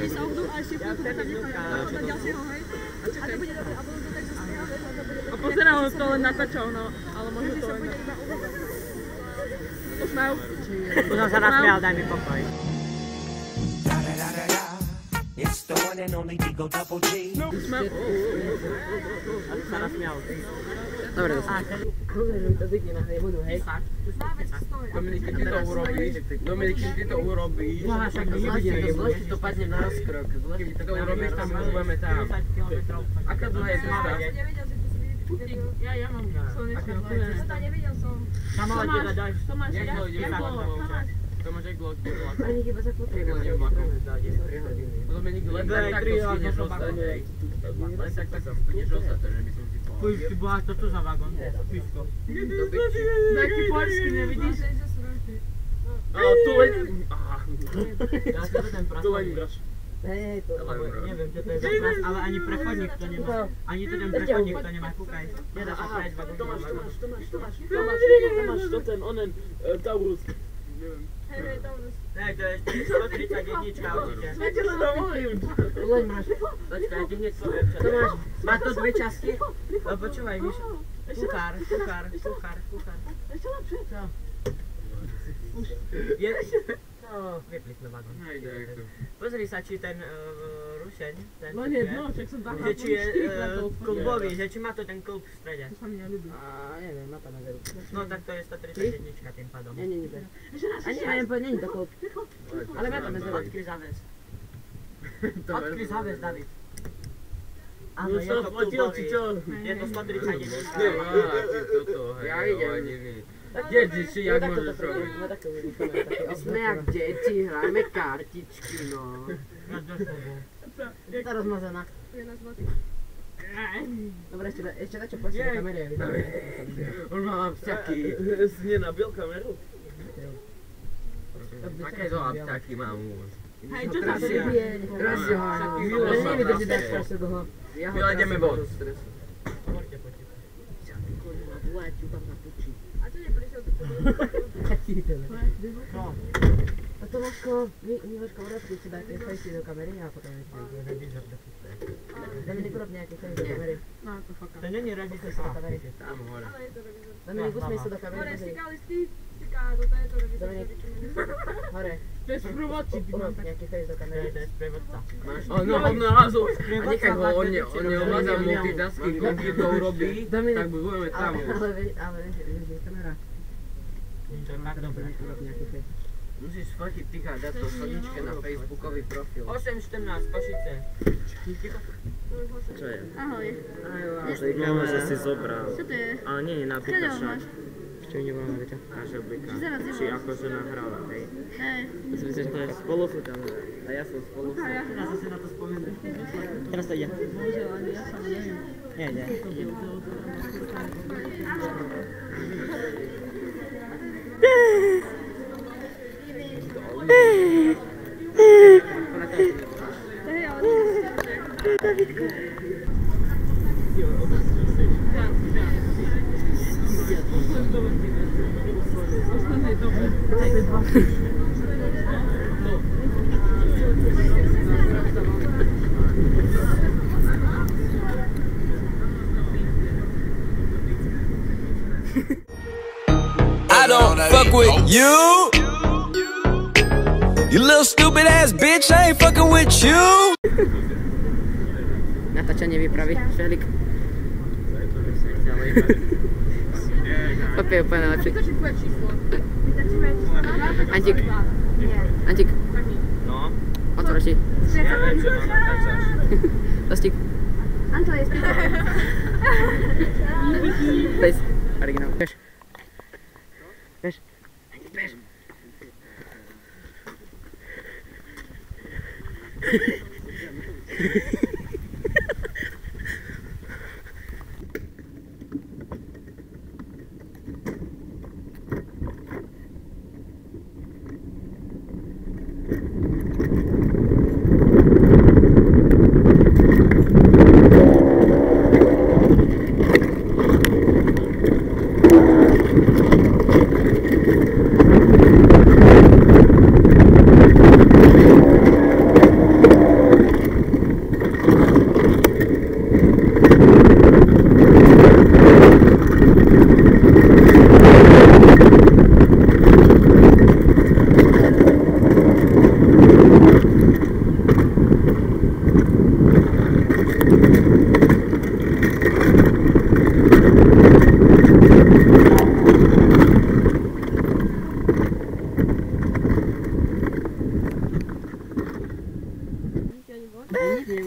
Oni sa ohnú a ešte chvíľku tam nechajú. A ďalšieho, hej. A to bude dobré. A potom to tak zaspieha, vieš, a to bude... A pozerám to len natáčal, no. Ale možno to len... Usmev. Už som sa nasmial, daj mi pokoj. It's the one and only Digo Double G. Usmev. A som sa nasmial. Dobre, dostane. Koľko to zvykne na hej budú, hej? Dominik, keď ty to urobíš, Boha, však zvlášť to zložky, to padne na rozkrok. keď ty to urobíš, tam budeme tam. 30 kilometrov. Aká dlhá je cesta? Ja mám slnečné okulary. Nevidel som. Sama teba dáš. To máš Jak ja? dlho ideme vlakom? To máš jak dlho vlakom? Ani chyba za chvíľku. Jak dlho ideme vlakom? 3 hodiny. Dominik, len tak takto stihneš ostať, hej. Len tak takto stihneš ostať, takže by som ti povedal. Pojď, boha, to čo za vagón? Píško. Do piči. Taký poľský, nevidíš? A tu len... Ja si to ten Tu len prasový. graš. Hej, to neviem, čo to je za pras, ale ani prechodník to nemá. Ani to ten prechodník to nemá, kúkaj. Nedá sa prejsť vagón. Tomáš, to ten, onen, Taurus. Hej, Taurus. Hej, to je 131 určite. Viete, len hovorím. Len máš. Počkaj, ti hneď poviem, čo to máš. Má to dve časti? No počúvaj, víš. Kuchár. Ešte lepšie. Čo? Je... No, vypli sme vagón. Hej, daj to. Pozri sa, či ten rušeň, ten Len jedno, však som že či je klubový, že či má to ten klub v strede. To sa mi neľúbi. A neviem, má to na zeru. No tak to je 131 tým pádom. Nie. Ani neviem, to klub. Ale má to na zeru. Odkry záves. Odkry záves, David. Áno, je to klubový. Je to 131. Toto, hej, hodiny. Deti, jak môžeš robiť? Sme jak deti, hráme kartičky, no. Je to rozmazaná. Je na zlatý. Dobre, ešte na čo poďte do kamery. On má vzťaky. Nenabil kameru? Aké to apťaky mám už? Hej, čo tam si? Raz jo, nevydrží dať strašne dlho. Milo, ideme von. A tu neprišiel tu A Tomáško, Miloško, urobte si dajte fejsy do kamery a potom ešte revízor do piste. Dominik, urob nejaké fejsy do kamery. No, to faka. To není revízor sa do kamery. Tam hore. Ale je to revizor. Dominik, usmej sa do Hore, kamery. stiká, toto je to revizor. Dominik, hore. To je sprúvodčí, ty mám Urob tak. nejaký fejs do kamery. To je sprievodca. No, on narazil. A nechaj ho, on neovláda multitasking, on keď to urobí, tak budeme tam. Ale vieš, je kamera. To je fakt dobré, urob nejaký fejs. Musíš fotiť ticha, dať to slničke na facebookový profil. 8:14, Košice. Čo je? Ahoj. No, že si zobral. Čo to je? Ale nie, Čo napríklad máš? Ešte mi nevoláme, Veťa. Náš oblika. Zaraz Či akože nahrala, hej. Hej. Myslím, že to je spolufotané. A ja som spolufotané. Teraz sa na to spomenúť. Teraz to ide. Bohužiaľ, ani ja sa neviem. Nejde. Hej, ale nie. Ostatné je dobre. I don't fuck with you. You little stupid ass bitch, I ain't fucking with you. Natáčanie výpravy, Šelik. Opie úplne najlepšie. Tvoje číslo. Vytačíme číslo. Antik. Nie. Antik. No, Otvor si. neviem, čo ma natáčaš. Dostík. Anto je spýta. Face. Originál. Bež. Bež. Bež.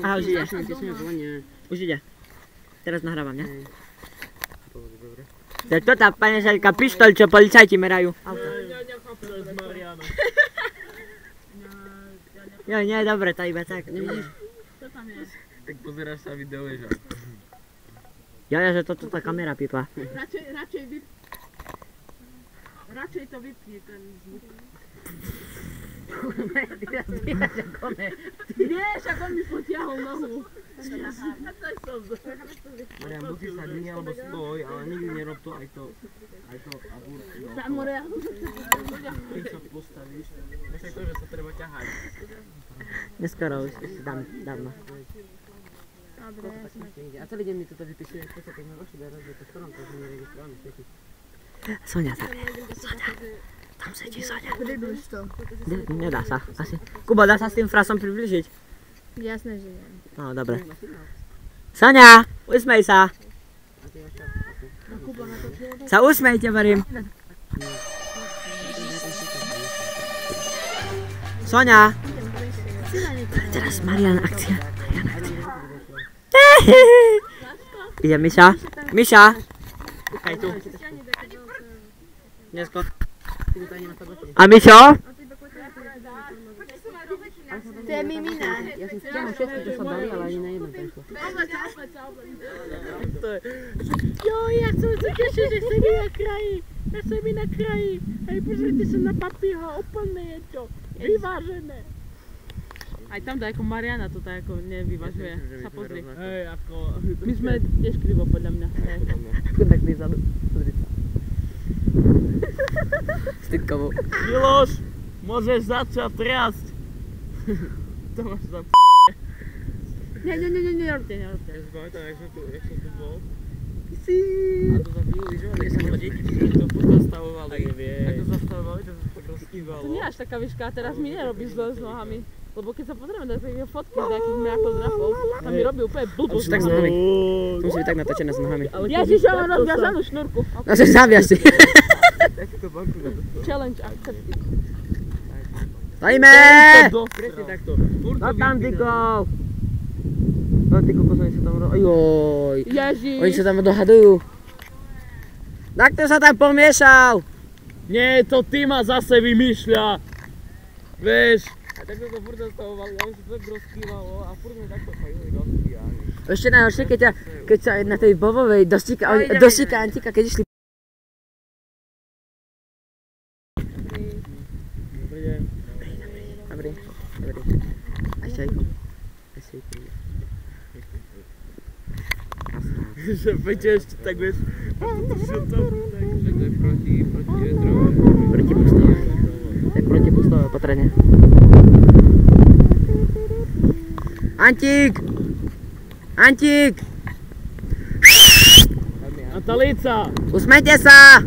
Aha, už ide. Už ide. Teraz nahrávam, nie? Tak to tá, pane Žaľka, pištol, čo policajti merajú. Auto. Jo, nie, dobre, to iba tak, nevidíš? Tak pozeráš sa video, že? Jo, že toto tá kamera pípa. Radšej to vypni, ten zvuk. Vieš, ako on mi potiahol nohu. Marian, buď si sadni alebo stoj, ale nikdy nerob to, aj to abúr. Keď sa postavíš, nechaj to, že sa treba ťahať. Neskoro už, ešte dávno. Dobre, A celý deň mi toto vypisuje, keď sa keď ma vaši dá rozbiť, to ktorom to sme neregistrovaní všetci. Sonia, tam sedí Sonia. Približ to. Nedá sa, asi. Kubo, dá sa s tým frasom približiť? Jasné, že nie. No, dobre. Sonia, usmej sa. Sa usmejte, varím. Sonia. Teraz Marian akcia. Ide Miša. Miša. Aj tu. Dnesko. A Mišo? To je mimina. Ja som stiahol všetky, čo sa dali, ale ani na jedno prešlo. Jo, ja som sa tešil, že chcem byť na kraji. Ja som byť na kraji. Hej, pozrite sa na papího, úplne je to vyvážené. Aj tam dajko Mariana to tak ako nevyvažuje. Sa pozri. Hej, ako... My sme tiež krivo podľa mňa. Chudák ty zadu. Pozri sa. Stydkovo. Miloš, môžeš začať triasť. To máš za p***. Nerobte. Ja si pamätám, jak som tu bol. A to za chvíľu lyžovali, sa chodiť. To pozastavovali. Jak to zastavovali, to sa tak rozkývalo. To nie až taká výška, a teraz mi nerobí zle s nohami. Lebo keď sa pozrieme na také fotky z takých mňakov drapov, tam mi robí úplne blbosť. Tak s nohami. To musí byť tak natočené s nohami. Ježiš, ja mám rozviazanú šnúrku. No sa zaviaž si. Challenge accepted. Stojíme! Presne takto. No tam, Diko! No ty kokos, oni sa tam Joj. Ježiš. Oni sa tam dohadujú. Tak to sa tam pomiešal! Nie, to ty ma zase vymýšľa. Vieš. A takto to furt zastavovali, a on sa tak rozkývalo a furt sme takto chodili rozkývali. Ešte najhoršie, keď sa na tej bobovej dostíka Antika, keď išli. Dobrý deň. Dobrý. Aj šajko. Že Peťo ešte tak vieš, čo to tak. Tak to je proti vetrové. Protipustové. To je protipustové opatrenie. Antík! Natalíca, Usmejte sa!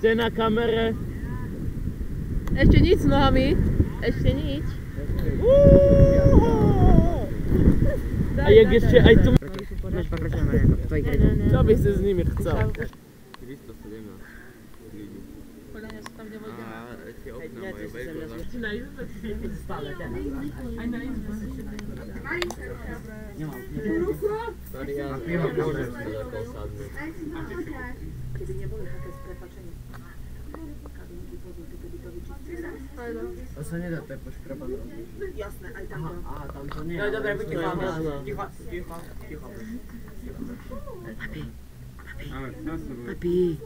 ste na kamere. Ešte nič s nohami. Ešte nič. A jak ešte aj tu... Než pokračujeme, Marianko, v tvojich reďoch. Čo by si s nimi chcel? 317 ľudí. Podľa mňa sa tam nevodia. A tie okna majú veľké. Na izbe. Stále teraz. Aj na izbe. Starý, ja môžem sa takto sadnúť. Keby neboli také sprepačenie. To sa nedá tak poškrabať. Jasné, aj tam. Aha, tam to nie. No dobre, buď ticho. Papi.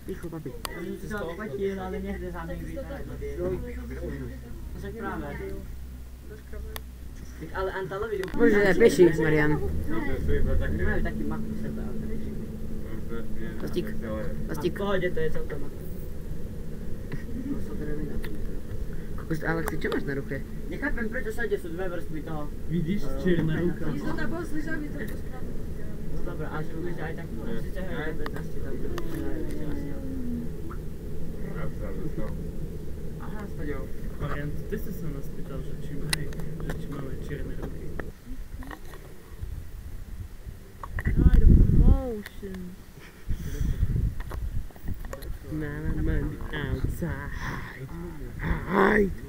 Ticho, papi. Ale nechce sa mi vyzerať. To sa práve. Ale Antalovi... Bože, peši, Marian. Majú taký mak u sebe, ale peši. Kostík. V pohode, to je celkom. Kokos, ale ty čo máš na ruke? Nechápem, prečo všade sú dve vrstvy toho. Vidíš, čierna ruka. Iznota bol s lyžami, to pospravil. No dobré, až tu už aj tak musíte aj 15 tam. Aha, staďou. Marian, ty si sa nás pýtal, že či máme čierne ruky. Motion. Man outside. Hide.